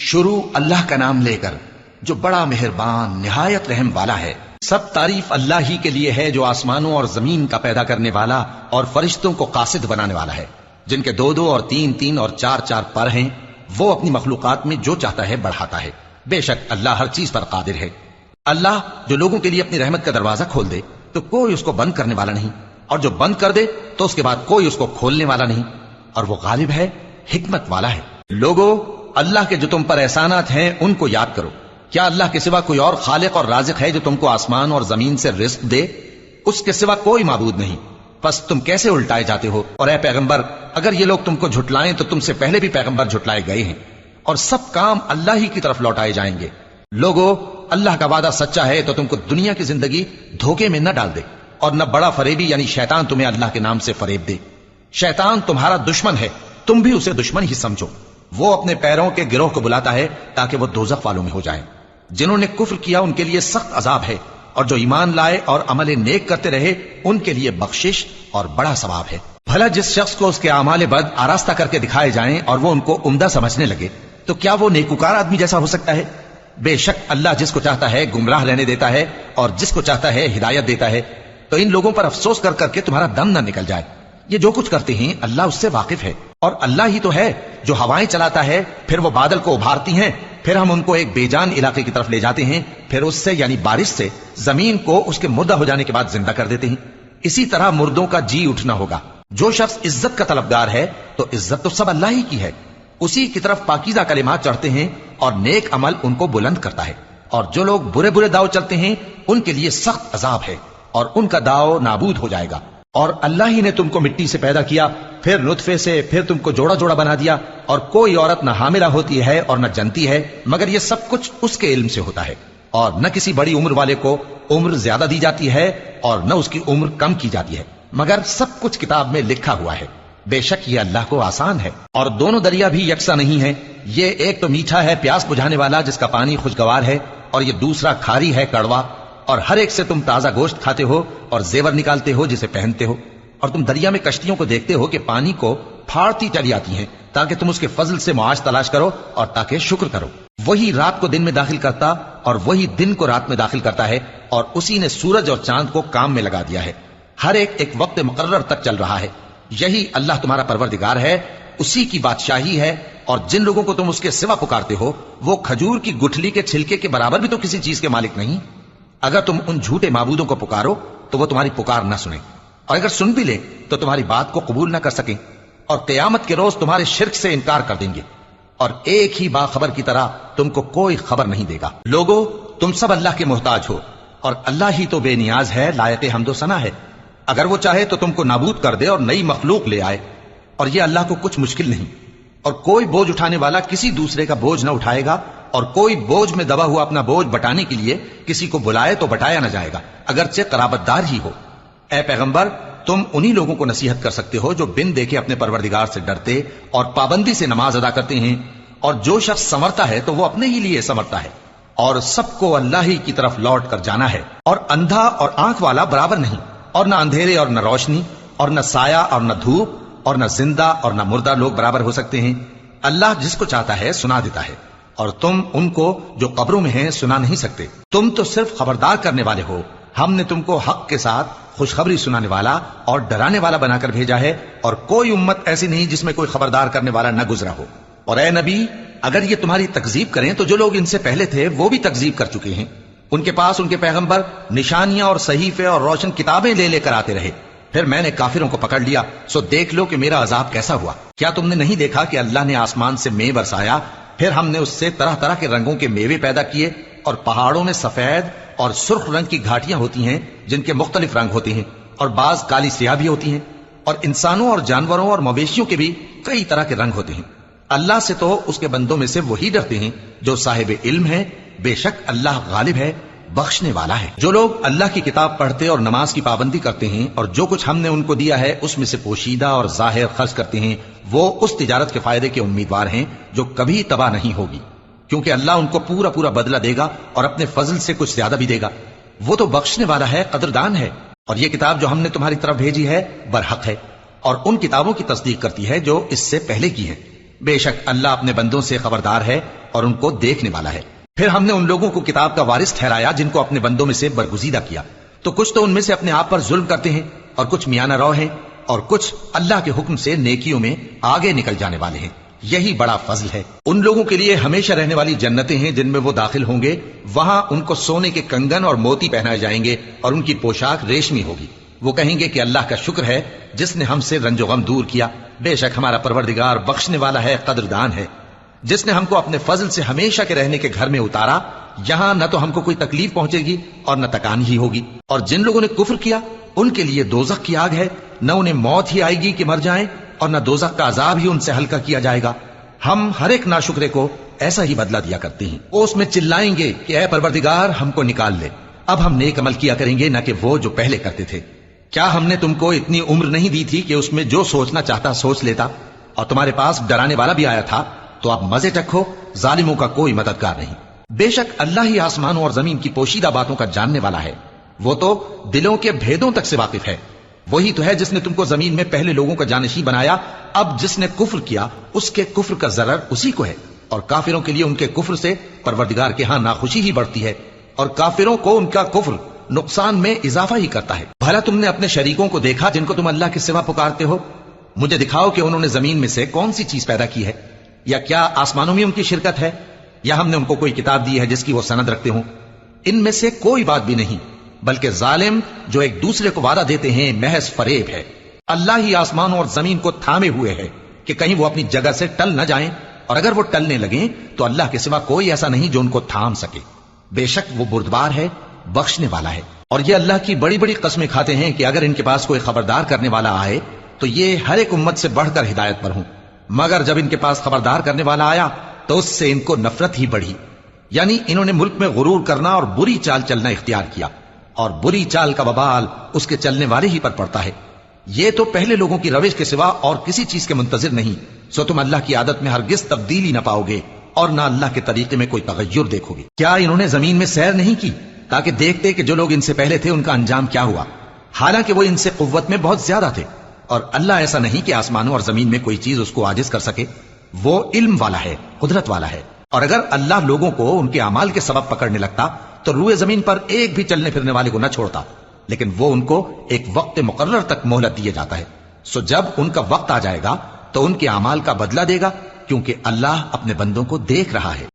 شروع اللہ کا نام لے کر جو بڑا مہربان نہایت رحم والا ہے۔ سب تعریف اللہ ہی کے لیے ہے جو آسمانوں اور زمین کا پیدا کرنے والا اور فرشتوں کو قاصد بنانے والا ہے، جن کے 2 2 اور 3 3 اور 4 4 پر ہیں۔ وہ اپنی مخلوقات میں جو چاہتا ہے بڑھاتا ہے، بے شک اللہ ہر چیز پر قادر ہے۔ اللہ جو لوگوں کے لیے اپنی رحمت کا دروازہ کھول دے تو کوئی اس کو بند کرنے والا نہیں، اور جو بند کر دے تو اس کے بعد کوئی اس کو کھولنے والا نہیں، اور وہ غالب ہے، حکمت والا ہے۔ لوگو، اللہ کے جو تم پر احسانات ہیں ان کو یاد کرو۔ کیا اللہ کے سوا کوئی اور خالق اور رازق ہے جو تم کو آسمان اور زمین سے رزق دے؟ اس کے سوا کوئی معبود نہیں، پس تم کیسے الٹائے جاتے ہو؟ اور اے پیغمبر، اگر یہ لوگ تم کو جھٹلائیں تو تم سے پہلے بھی پیغمبر جھٹلائے گئے ہیں، اور سب کام اللہ ہی کی طرف لوٹائے جائیں گے۔ لوگو، اللہ کا وعدہ سچا ہے تو تم کو دنیا کی زندگی دھوکے میں نہ ڈال دے، اور نہ بڑا فریبی یعنی شیطان تمہیں اللہ کے نام سے فریب دے۔ شیطان تمہارا دشمن ہے، تم بھی اسے دشمن ہی سمجھو۔ وہ اپنے پیروں کے گروہ کو بلاتا ہے تاکہ وہ دوزخ والوں میں ہو جائیں۔ جنہوں نے کفر کیا ان کے لیے سخت عذاب ہے، اور جو ایمان لائے اور عمل نیک کرتے رہے ان کے لیے بخشش اور بڑا ثواب ہے۔ بھلا جس شخص کو اس کے اعمال بد آراستہ کر کے دکھائے جائیں اور وہ ان کو عمدہ سمجھنے لگے تو کیا وہ نیکوکار آدمی جیسا ہو سکتا ہے؟ بے شک اللہ جس کو چاہتا ہے گمراہ رہنے دیتا ہے اور جس کو چاہتا ہے ہدایت دیتا ہے۔ تو ان لوگوں پر افسوس کر کر کے تمہارا دم نہ نکل جائے، یہ جو کچھ کرتے ہیں اللہ اس سے واقف ہے۔ اور اللہ ہی تو ہے جو ہوائیں چلاتا ہے، پھر وہ بادل کو ابھارتی ہیں، پھر ہم ان کو ایک بے جان علاقے کی طرف لے جاتے ہیں، پھر اس سے یعنی بارش سے زمین کو اس کے مردہ ہو جانے کے بعد زندہ کر دیتے ہیں۔ اسی طرح مردوں کا جی اٹھنا ہوگا۔ جو شخص عزت کا طلبگار ہے تو عزت تو سب اللہ ہی کی ہے، اسی کی طرف پاکیزہ کلمات چڑھتے ہیں اور نیک عمل ان کو بلند کرتا ہے۔ اور جو لوگ برے برے داؤ چلتے ہیں ان کے لیے سخت عذاب ہے، اور ان کا داؤ نابود ہو جائے گا۔ اور اللہ ہی نے تم کو مٹی سے پیدا کیا، پھر نطفے سے، پھر تم کو جوڑا جوڑا بنا دیا، اور کوئی عورت نہ حاملہ ہوتی ہے اور نہ جنتی ہے، مگر یہ سب کچھ اس کے علم سے ہوتا ہے۔ اور نہ کسی بڑی عمر والے کو عمر زیادہ دی جاتی ہے اور نہ اس کی عمر کم کی جاتی ہے، مگر سب کچھ کتاب میں لکھا ہوا ہے۔ بے شک یہ اللہ کو آسان ہے۔ اور دونوں دریا بھی یکساں نہیں ہیں، یہ ایک تو میٹھا ہے پیاس بجھانے والا جس کا پانی خوشگوار ہے، اور یہ دوسرا کھاری ہے کڑوا۔ اور ہر ایک سے تم تازہ گوشت کھاتے ہو اور زیور نکالتے ہو جسے پہنتے ہو۔ اور تم دریا میں کشتیوں کو دیکھتے ہو کہ پانی کو پھاڑتی چلی آتی ہیں تاکہ تم اس کے فضل سے معاش تلاش کرو اور تاکہ شکر کرو۔ وہی رات کو دن میں داخل کرتا اور وہی دن کو رات میں داخل کرتا ہے، اور اسی نے سورج اور چاند کو کام میں لگا دیا ہے، ہر ایک ایک وقت مقرر تک چل رہا ہے۔ یہی اللہ تمہارا پروردگار ہے، اسی کی بادشاہی ہے۔ اور جن لوگوں کو تم اس کے سوا پکارتے ہو وہ کھجور کی گٹھلی کے چھلکے کے برابر بھی تو کسی چیز کے مالک نہیں۔ اگر تم ان جھوٹے معبودوں کو پکارو تو وہ تمہاری پکار نہ سنیں، اور اگر سن بھی لیں تو تمہاری بات کو قبول نہ کر سکیں، اور قیامت کے روز تمہارے شرک سے انکار کر دیں گے، اور ایک ہی باخبر کی طرح تم کو کوئی خبر نہیں دے گا۔ لوگو، تم سب اللہ کے محتاج ہو، اور اللہ ہی تو بے نیاز ہے، لائق حمد و ثنا ہے۔ اگر وہ چاہے تو تم کو نابود کر دے اور نئی مخلوق لے آئے، اور یہ اللہ کو کچھ مشکل نہیں۔ اور کوئی بوجھ اٹھانے والا کسی دوسرے کا بوجھ نہ اٹھائے گا، اور کوئی بوجھ میں دبا ہوا اپنا بوجھ بٹانے کے لیے کسی کو بلائے تو بٹایا نہ جائے گا، اگرچہ قرابت دار ہی ہو۔ اے پیغمبر، تم انہی لوگوں کو نصیحت کر سکتے ہو جو بن دیکھے اپنے پروردگار سے ڈرتے اور پابندی سے نماز ادا کرتے ہیں، اور جو شخص سنورتا ہے تو وہ اپنے ہی لیے سنورتا ہے، اور سب کو اللہ ہی کی طرف لوٹ کر جانا ہے۔ اور اندھا اور آنکھ والا برابر نہیں، اور نہ اندھیرے اور نہ روشنی، اور نہ سایہ اور نہ دھوپ، اور نہ زندہ اور نہ مردہ لوگ برابر ہو سکتے ہیں۔ اللہ جس کو چاہتا ہے سنا دیتا ہے، اور تم ان کو جو قبروں میں ہیں سنا نہیں سکتے۔ تم تو صرف خبردار کرنے والے ہو، ہم نے تم کو حق کے ساتھ خوشخبری سنانے والا اور ڈرانے والا بنا کر بھیجا ہے، اور کوئی امت ایسی نہیں جس میں کوئی خبردار کرنے والا نہ گزرا ہو۔ اور اے نبی، اگر یہ تمہاری تکذیب کریں تو جو لوگ ان سے پہلے تھے وہ بھی تکذیب کر چکے ہیں۔ ان کے پاس ان کے پیغمبر نشانیاں اور صحیفے اور روشن کتابیں لے لے کر آتے رہے، پھر میں نے کافروں کو پکڑ لیا، سو دیکھ لو کہ میرا عذاب کیسا ہوا۔ کیا تم نے نہیں دیکھا کہ اللہ نے آسمان سے مے برسایا، پھر ہم نے اس سے طرح طرح کے رنگوں کے میوے پیدا کیے، اور پہاڑوں میں سفید اور سرخ رنگ کی گھاٹیاں ہوتی ہیں جن کے مختلف رنگ ہوتے ہیں، اور بعض کالی سیاہ بھی ہوتی ہیں، اور انسانوں اور جانوروں اور مویشیوں کے بھی کئی طرح کے رنگ ہوتے ہیں۔ اللہ سے تو اس کے بندوں میں سے وہی ڈرتے ہیں جو صاحب علم ہے، بے شک اللہ غالب ہے، بخشنے والا ہے۔ جو لوگ اللہ کی کتاب پڑھتے اور نماز کی پابندی کرتے ہیں اور جو کچھ ہم نے ان کو دیا ہے اس میں سے پوشیدہ اور ظاہر خرچ کرتے ہیں، وہ اس تجارت کے فائدے کے امیدوار ہیں جو کبھی تباہ نہیں ہوگی، کیونکہ اللہ ان کو پورا پورا بدلہ دے گا اور اپنے فضل سے کچھ زیادہ بھی دے گا۔ وہ تو بخشنے والا ہے، قدردان ہے۔ اور یہ کتاب جو ہم نے تمہاری طرف بھیجی ہے برحق ہے، اور ان کتابوں کی تصدیق کرتی ہے جو اس سے پہلے کی ہے۔ بے شک اللہ اپنے بندوں سے خبردار ہے اور ان کو دیکھنے والا ہے۔ پھر ہم نے ان لوگوں کو کتاب کا وارث ٹھہرایا جن کو اپنے بندوں میں سے برگزیدہ کیا، تو کچھ تو ان میں سے اپنے آپ پر ظلم کرتے ہیں اور کچھ میانہ رو ہیں اور کچھ اللہ کے حکم سے نیکیوں میں آگے نکل جانے والے ہیں۔ یہی بڑا فضل ہے۔ ان لوگوں کے لیے ہمیشہ رہنے والی جنتیں ہیں جن میں وہ داخل ہوں گے، وہاں ان کو سونے کے کنگن اور موتی پہنائے جائیں گے اور ان کی پوشاک ریشمی ہوگی۔ وہ کہیں گے کہ اللہ کا شکر ہے جس نے ہم سے رنج و غم دور کیا، بے شک ہمارا پروردگار بخشنے والا ہے، قدردان ہے، جس نے ہم کو اپنے فضل سے ہمیشہ کے رہنے کے گھر میں اتارا، یہاں نہ تو ہم کو کوئی تکلیف پہنچے گی اور نہ تکان ہی ہوگی۔ اور جن لوگوں نے کفر کیا ان کے لیے دوزخ کی آگ ہے، نہ انہیں موت ہی آئے گی کہ مر جائیں اور نہ دوزخ کا عذاب ہی ان سے ہلکا کیا جائے گا۔ ہم ہر ایک ناشکرے کو ایسا ہی بدلہ دیا کرتے ہیں۔ وہ اس میں چلائیں گے کہ اے پروردگار ہم کو نکال لے، اب ہم نیک عمل کیا کریں گے نہ کہ وہ جو پہلے کرتے تھے۔ کیا ہم نے تم کو اتنی عمر نہیں دی تھی کہ اس میں جو سوچنا چاہتا سوچ لیتا، اور تمہارے پاس ڈرانے والا بھی آیا تھا؟ تو اب مزے چکھو، ظالموں کا کوئی مددگار نہیں۔ بے شک اللہ ہی آسمانوں اور زمین کی پوشیدہ باتوں کا جاننے والا ہے، وہ تو دلوں کے بھیدوں تک سے واقف ہے۔ وہی تو ہے جس نے تم کو زمین میں پہلے لوگوں کا جانشین بنایا، اب جس نے کفر کیا اس کے کفر کا ضرر اسی کو ہے، اور کافروں کے لیے ان کے کفر سے پروردگار کے ہاں ناخوشی ہی بڑھتی ہے، اور کافروں کو ان کا کفر نقصان میں اضافہ ہی کرتا ہے۔ بھلا تم نے اپنے شریکوں کو دیکھا جن کو تم اللہ کے سوا پکارتے ہو؟ مجھے دکھاؤ کہ انہوں نے زمین میں سے کون سی چیز پیدا کی ہے، یا کیا آسمانوں میں ان کی شرکت ہے، یا ہم نے ان کو کوئی کتاب دی ہے جس کی وہ سند رکھتے ہوں؟ ان میں سے کوئی بات بھی نہیں، بلکہ ظالم جو ایک دوسرے کو وعدہ دیتے ہیں محض فریب ہے۔ اللہ ہی آسمانوں اور زمین کو تھامے ہوئے ہے کہ کہیں وہ اپنی جگہ سے ٹل نہ جائیں، اور اگر وہ ٹلنے لگیں تو اللہ کے سوا کوئی ایسا نہیں جو ان کو تھام سکے۔ بے شک وہ بردبار ہے، بخشنے والا ہے۔ اور یہ اللہ کی بڑی بڑی قسمیں کھاتے ہیں کہ اگر ان کے پاس کوئی خبردار کرنے والا آئے تو یہ ہر ایک امت سے بڑھ کر ہدایت پر ہوں، مگر جب ان کے پاس خبردار کرنے والا آیا تو اس سے ان کو نفرت ہی بڑھی، یعنی انہوں نے ملک میں غرور کرنا اور بری چال چلنا اختیار کیا، اور بری چال کا وبال اس کے چلنے والے ہی پر پڑتا ہے۔ یہ تو پہلے لوگوں کی روش کے سوا اور کسی چیز کے منتظر نہیں، سو تم اللہ کی عادت میں ہرگز تبدیلی نہ پاؤ گے اور نہ اللہ کے طریقے میں کوئی تغیر دیکھو گے۔ کیا انہوں نے زمین میں سیر نہیں کی تاکہ دیکھتے کہ جو لوگ ان سے پہلے تھے ان کا انجام کیا ہوا، حالانکہ وہ ان سے قوت میں بہت زیادہ تھے، اور اللہ ایسا نہیں کہ آسمانوں اور زمین میں کوئی چیز اس کو عاجز کر سکے، وہ علم والا ہے، قدرت والا ہے۔ اور اگر اللہ لوگوں کو ان کے اعمال کے سبب پکڑنے لگتا تو روئے زمین پر ایک بھی چلنے پھرنے والے کو نہ چھوڑتا، لیکن وہ ان کو ایک وقت مقرر تک مہلت دیے جاتا ہے، سو جب ان کا وقت آ جائے گا تو ان کے اعمال کا بدلہ دے گا، کیونکہ اللہ اپنے بندوں کو دیکھ رہا ہے۔